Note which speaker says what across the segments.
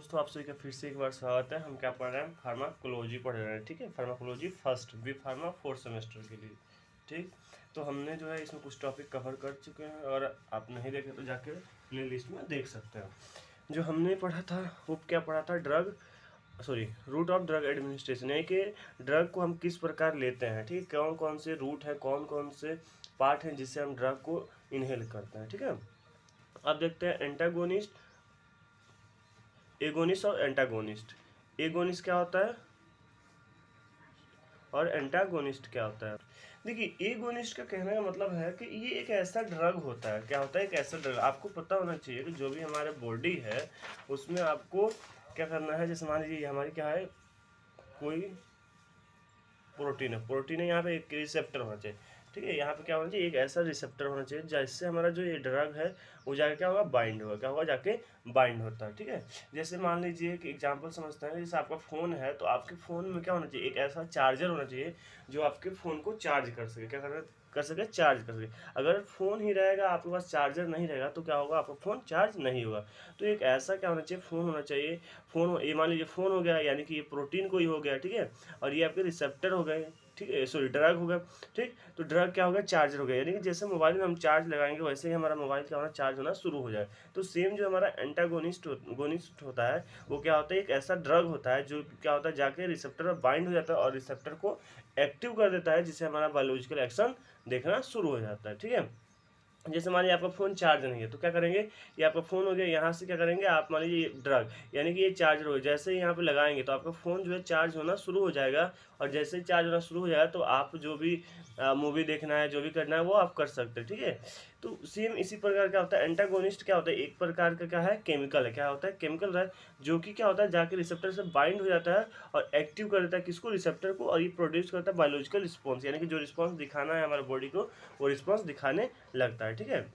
Speaker 1: दोस्तों आप सभी का फिर से एक बार स्वागत है। हम क्या पढ़ रहे हैं? फार्माकोलॉजी पढ़ रहे हैं। ठीक है, pharmacology first B pharma fourth semester के लिए। ठीक, तो हमने जो है इसमें कुछ टॉपिक कवर कर चुके हैं और आप नहीं देखे तो जाकर प्ले लिस्ट में देख सकते हैं। जो हमने पढ़ा था वो क्या पढ़ा था? रूट ऑफ ड्रग एडमिनिस्ट्रेशन, यानी कि ड्रग को हम किस प्रकार लेते हैं। ठीक है, कौन कौन से रूट है, कौन कौन से पार्ट हैं जिससे हम ड्रग को इनहेल करते हैं। ठीक है, अब देखते हैं एंटागोनिस्ट, एगोनिस्ट और एंटागोनिस्ट। एगोनिस्ट क्या होता है और एंटागोनिस्ट क्या होता है? देखिए, एगोनिस्ट का कहने का मतलब है कि ये एक ऐसा ड्रग होता है। क्या होता है? एक ऐसा ड्रग, आपको पता होना चाहिए कि जो भी हमारे बॉडी है उसमें आपको क्या करना है। जैसे मान लीजिए हमारी क्या है, कोई प्रोटीन है यहाँ पे एक रिसेप्टर होना चाहिए। ठीक है, यहाँ पे क्या होना चाहिए? एक ऐसा रिसेप्टर होना चाहिए जिससे हमारा जो ये ड्रग है वो जाके क्या होगा? बाइंड होगा। क्या होगा? जाके बाइंड होता है। ठीक है, जैसे मान लीजिए कि एग्जांपल समझते हैं, जैसे आपका फ़ोन है तो आपके फ़ोन में क्या होना चाहिए? एक ऐसा चार्जर होना चाहिए जो आपके फ़ोन को चार्ज कर सके। क्या कर सके? चार्ज कर सके। अगर फ़ोन ही रहेगा, आपके पास चार्जर नहीं रहेगा तो क्या होगा? आपका फ़ोन चार्ज नहीं होगा। तो एक ऐसा क्या होना चाहिए? फ़ोन होना चाहिए। ये मान लीजिए फ़ोन हो गया, यानी कि ये प्रोटीन कोई हो गया। ठीक है, और ये आपके रिसेप्टर हो गए। ठीक है, सॉरी ड्रग हो गया। ठीक, तो ड्रग क्या हो गया? चार्जर हो गया। यानी कि जैसे मोबाइल में हम चार्ज लगाएंगे वैसे ही हमारा मोबाइल क्या होना? चार्ज होना शुरू हो जाए। तो सेम जो हमारा गोनिस्ट होता है वो क्या होता है? एक ऐसा ड्रग होता है जो क्या होता है? जाके रिसेप्टर पर बाइंड हो जाता है और रिसेप्टर को एक्टिव कर देता है, जिससे हमारा बायोलॉजिकल एक्शन देखना शुरू हो जाता है। ठीक है, जैसे मान लीजिए आपका फ़ोन चार्ज नहीं है तो क्या करेंगे? ये आपका फ़ोन हो गया, यहाँ से क्या करेंगे आप? मान लीजिए ड्रग, यानी कि ये चार्जर हो, जैसे ही यहाँ पे लगाएंगे तो आपका फ़ोन जो है चार्ज होना शुरू हो जाएगा। और जैसे ही चार्ज होना शुरू हो जाएगा तो आप जो भी मूवी देखना है, जो भी करना है वो आप कर सकते हैं। ठीक है, तो सेम इसी प्रकार क्या होता है? एंटागोनिस्ट क्या होता है? एक प्रकार का क्या है? केमिकल है। क्या होता है? केमिकल है, जो कि क्या होता है? जाके रिसेप्टर से बाइंड हो जाता है और एक्टिव कर देता है किसको? रिसेप्टर को, और ये प्रोड्यूस करता है बायोलॉजिकल रिस्पॉन्स, यानी कि जो रिस्पॉन्स दिखाना है हमारे बॉडी को वो रिस्पॉन्स दिखाने लगता है। ठीक है,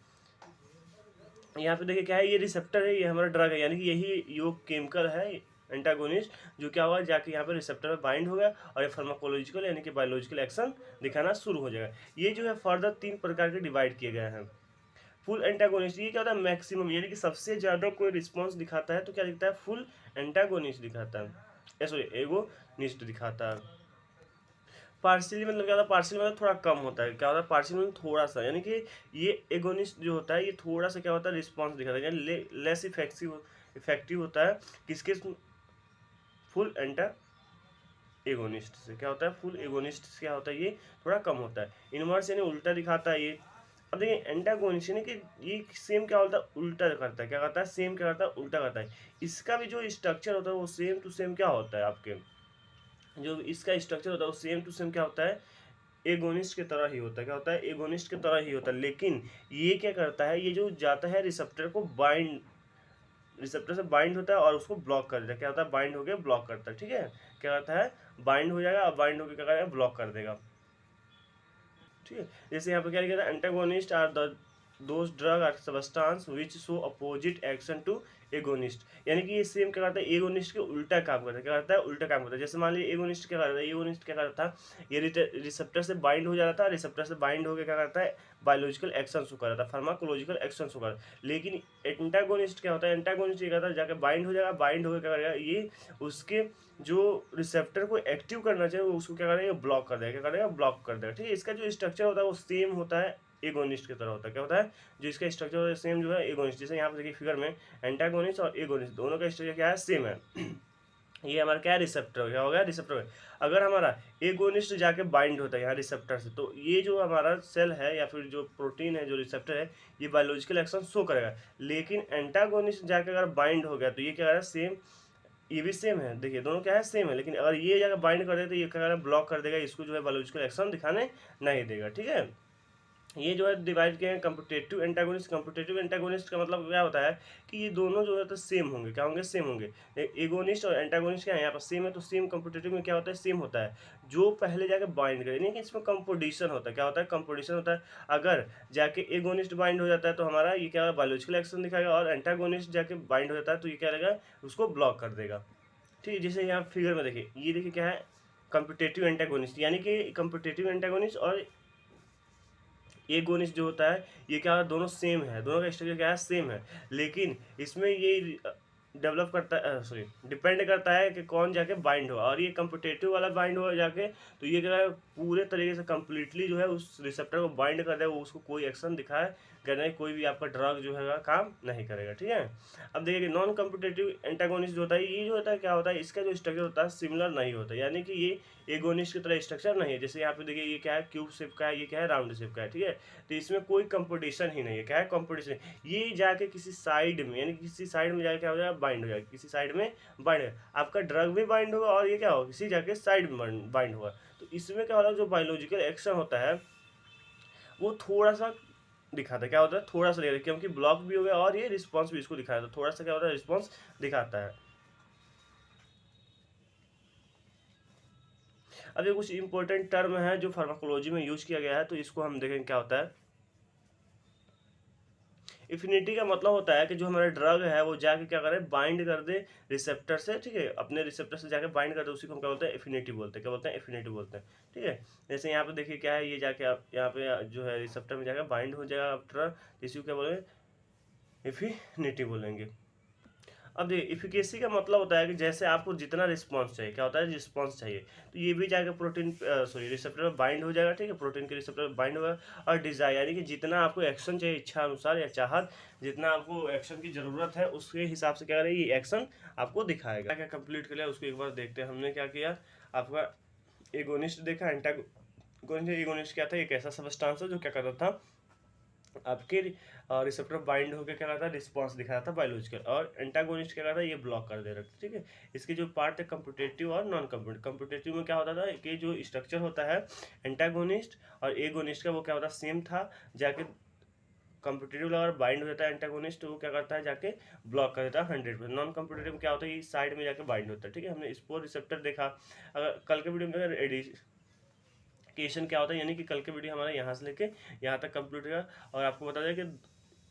Speaker 1: यहाँ पे देखिए क्या है? ये रिसेप्टर है, ये हमारा ड्रग है, यानी कि यही योग केमिकल है एंटागोनिस्ट, जो क्या होगा? जाके यहाँ पे रिसेप्टर में बाइंड होगा और ये फार्माकोलॉजिकल यानी कि बायोलॉजिकल एक्शन दिखाना शुरू हो जाएगा। ये जो है फर्दर 3 प्रकार के डिवाइड किए गए हैं। फुल एंटागोनिस्ट, ये क्या होता है? मैक्सिमम, यानी कि सबसे ज़्यादा कोई रिस्पॉन्स दिखाता है तो क्या दिखता है? फुल एंटागोनिस्ट दिखाता है, सॉरी एगोनिस्ट दिखाता है। पार्शियली मतलब क्या होता है? पार्शियल मतलब थोड़ा कम होता है। क्या होता है? पार्शियल मतलब थोड़ा सा, यानी कि ये एगोनिस्ट जो होता है ये थोड़ा सा क्या होता है? रिस्पॉन्स दिखाता है, यानी लेस इफेक्टिव होता है। किसके? फुल एंटा एगोनिस्ट से। क्या होता है? फुल एगोनिस्ट से क्या होता है? ये थोड़ा कम होता है। इनवर्स यानी उल्टा दिखाता है ये। अब देखिए एंटागोनिस्ट यानी कि ये सेम क्या होता है? उल्टा करता है। क्या करता है? सेम क्या करता है? उल्टा करता है। इसका भी जो स्ट्रक्चर होता है वो सेम टू सेम क्या होता है? आपके जो इसका स्ट्रक्चर होता है वो सेम टू सेम क्या होता है? एगोनिस्ट की तरह ही होता है। क्या होता है? एगोनिस्ट की तरह ही होता है, लेकिन ये क्या करता है? ये जो जाता है रिसेप्टर से बाइंड होता है और उसको ब्लॉक कर देता है। क्या होता है? बाइंड होकर ब्लॉक करता है। ठीक है, क्या करता है? बाइंड हो जाएगा और बाइंड होकर क्या करेगा? ब्लॉक कर देगा। ठीक है, जैसे यहाँ पे क्या लिखा था? Antagonist are the those drug are substance which show opposite action to agonist, यानी कि ये सेम क्या करता है? एगोनिस्ट के उल्टा काम करता है। क्या करता है? उल्टा काम करता है। जैसे मान लीजिए एगोनिस्ट क्या करता है? एगोनिस्ट क्या करता था? ये रिसेप्टर से बाइंड हो जाता था, रिसेप्टर से बाइंड होकर क्या करता है? बायोलॉजिकल एक्शन शो करता था, फार्माकोलॉजिकल एक्शन शो करता है। लेकिन एंटागोनिस्ट क्या होता है? एंटागोनिस्ट ये करता है जाकर बाइंड हो जाएगा, बाइंड होकर क्या करेगा? ये उसके जो रिसेप्टर को एक्टिव करना चाहिए वो उसको क्या करेगा? ब्लॉक कर देगा। क्या करेगा? ब्लॉक कर देगा। ठीक है, इसका जो स्ट्रक्चर होता है वो सेम होता है एगोनिस्ट की तरह होता है। क्या होता है? जो इसका स्ट्रक्चर होता है सेम जो है एगोनिस्ट। जैसे यहाँ पे देखिए फिगर में एंटागोनिस्ट और एगोनिस्ट दोनों का स्ट्रक्चर क्या है? सेम है। ये हमारा क्या है? रिसेप्टर। क्या हो गया? रिसेप्टर। अगर हमारा एगोनिस्ट जाके बाइंड होता है यहाँ रिसेप्टर से तो ये जो हमारा सेल है या फिर जो प्रोटीन है जो रिसेप्टर है ये बायोलॉजिकल एक्शन शो करेगा। लेकिन एंटागोनिस्ट जाके अगर बाइंड हो गया तो ये क्या है? सेम, ये भी सेम है। देखिए दोनों क्या है? सेम है, लेकिन अगर ये जगह बाइंड कर दे तो ये क्या करेगा? ब्लॉक कर देगा, इसको जो है बायोलॉजिकल एक्शन दिखाने नहीं देगा। ठीक है, ये जो है डिवाइड किए हैं कम्पिटेटिव एंटागोनिस्ट। कम्पिटेटिव एंटागोनिस्ट का मतलब क्या होता है कि ये दोनों जो है तो सेम होंगे। क्या होंगे? सेम होंगे। एगोनिस्ट और एंटागोनिस्ट क्या है? यहाँ पर सेम है, तो सेम कम्पिटेटिव में क्या होता है? सेम होता है। जो पहले जाके बाइंड करे, यानी कि इसमें कंपोजिशन होता है। क्या होता है? कंपोजिशन होता है। अगर जाके एगोनिस्ट बाइंड हो जाता है तो हमारा ये क्या बायोलॉजिकल एक्शन दिखाएगा, और एंटागोनिस्ट जाके बाइंड हो जाता है तो ये क्या रहेगा? उसको ब्लॉक कर देगा। ठीक है, जैसे यहाँ फिगर में देखिए, ये देखिए क्या है? कम्पिटेटिव एंटागोनिस्ट, यानी कि कम्पिटेटिव एंटागोनिस्ट और एगोनिस्ट जो होता है ये क्या है? दोनों सेम है, दोनों का स्ट्रक्चर क्या है? सेम है। लेकिन इसमें ये डेवलप करता है, सॉरी डिपेंड करता है कि कौन जाके बाइंड हो, और ये कम्पिटेटिव वाला बाइंड हो जाके तो ये क्या है पूरे तरीके से कम्प्लीटली जो है उस रिसेप्टर को बाइंड कर देगा, उसको कोई एक्शन दिखाए नहीं, कोई भी आपका ड्रग जो है काम नहीं करेगा, ठीक है। अब देखिए कि नॉन कम्पिटेटिव एंटागोनिस्ट जो होता है, ये जो होता है क्या होता है, इसका जो स्ट्रक्चर होता है सिमिलर नहीं होता, यानी कि ये एगोनिस्ट की तरह स्ट्रक्चर नहीं है। जैसे यहाँ पे देखिए ये क्या है, क्यूब शेप का है, ये क्या है, राउंड शेप का है, ठीक है। तो इसमें कोई कंपटीशन ही नहीं है, क्या है, कंपटीशन। ये जाके किसी साइड में, यानी किसी साइड में जाके क्या हो जाएगा, बाइंड हो जाएगा, किसी साइड में बाइंड है, आपका ड्रग भी बाइंड होगा और ये क्या होगा, किसी जाके साइड में बाइंड होगा। तो इसमें क्या होगा, जो बायोलॉजिकल एक्शन होता है वो थोड़ा सा दिखाता है, क्या होता है, थोड़ा सा दिखाता है, क्योंकि ब्लॉक भी हो गया और ये रिस्पॉन्स भी इसको दिखाया, तो थोड़ा सा क्या होता है, रिस्पॉन्स दिखाता है। अब ये कुछ इंपॉर्टेंट टर्म है जो फार्माकोलॉजी में यूज किया गया है, तो इसको हम देखेंगे क्या होता है। इफिनिटी का मतलब होता है कि जो हमारा ड्रग है वो जाके क्या करे, बाइंड कर दे रिसेप्टर से, ठीक है, अपने रिसेप्टर से जाके बाइंड कर दे, उसी को हम क्या बोलते हैं, एफिनिटी बोलते हैं, क्या बोलते हैं, एफिनिटी बोलते हैं, ठीक है। जैसे यहाँ पे देखिए क्या है, ये जाके आप यहाँ पे जो है रिसेप्टर में जाकर बाइंड हो जाएगा ड्रग, इसी को क्या बोलेंगे, एफिनिटी बोलेंगे। अब देखिए इफिकेसी का मतलब होता है कि जैसे आपको जितना रिस्पांस चाहिए, क्या होता है, रिस्पांस चाहिए, तो ये भी जाकर प्रोटीन सॉरी रिसेप्टर में बाइंड हो जाएगा, ठीक है, प्रोटीन के रिसेप्टर में बाइंड होगा। और डिजायर यानी कि जितना आपको एक्शन चाहिए, इच्छा अनुसार या चाहत, जितना आपको एक्शन की जरूरत है उसके हिसाब से क्या करेगी, ये एक्शन आपको दिखाएगा। क्या कंप्लीट कर लिया उसको एक बार देखते हैं। हमने क्या किया, आपका एगोनिस्ट देखा, एंटागोनिस्ट। एगोनिस्ट क्या था, एक ऐसा सबस्टांस है जो क्या करता था, आपके रिसेप्टर बाइंड होकर क्या करता है, रिस्पांस दिखा था बायोलॉजिकल, और एंटागोनिस्ट क्या करता है, ये ब्लॉक कर दे रहा था, ठीक है। इसके जो पार्ट थे कंपिटेटिव और नॉन कंपिटेटिव, कंपिटेटिव में क्या होता था कि जो स्ट्रक्चर होता है एंटागोनिस्ट और एगोनिस्ट का वो क्या होता है, सेम था, जाके कंपिटेटिव लेवल बाइंड हो जाता है एंटागोनिस्ट, तो वो क्या करता है, जाके ब्लॉक कर देता है 100%। नॉन कंपिटेटिव में क्या होता है, ये साइड में जाके बाइंड होता है, ठीक है। हमने स्पोर रिसेप्टर देखा। अगर कल के वीडियो में एडिशन क्या होता है, यानी कि कल के वीडियो हमारा यहाँ से लेके यहाँ तक कंप्लीट होगा, और आपको बता दें कि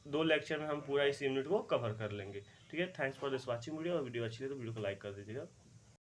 Speaker 1: 2 लेक्चर में हम पूरा इस यूनिट को कवर कर लेंगे, ठीक है। Thanks for this watching video, और वीडियो अच्छी लगे तो वीडियो को लाइक कर दीजिएगा।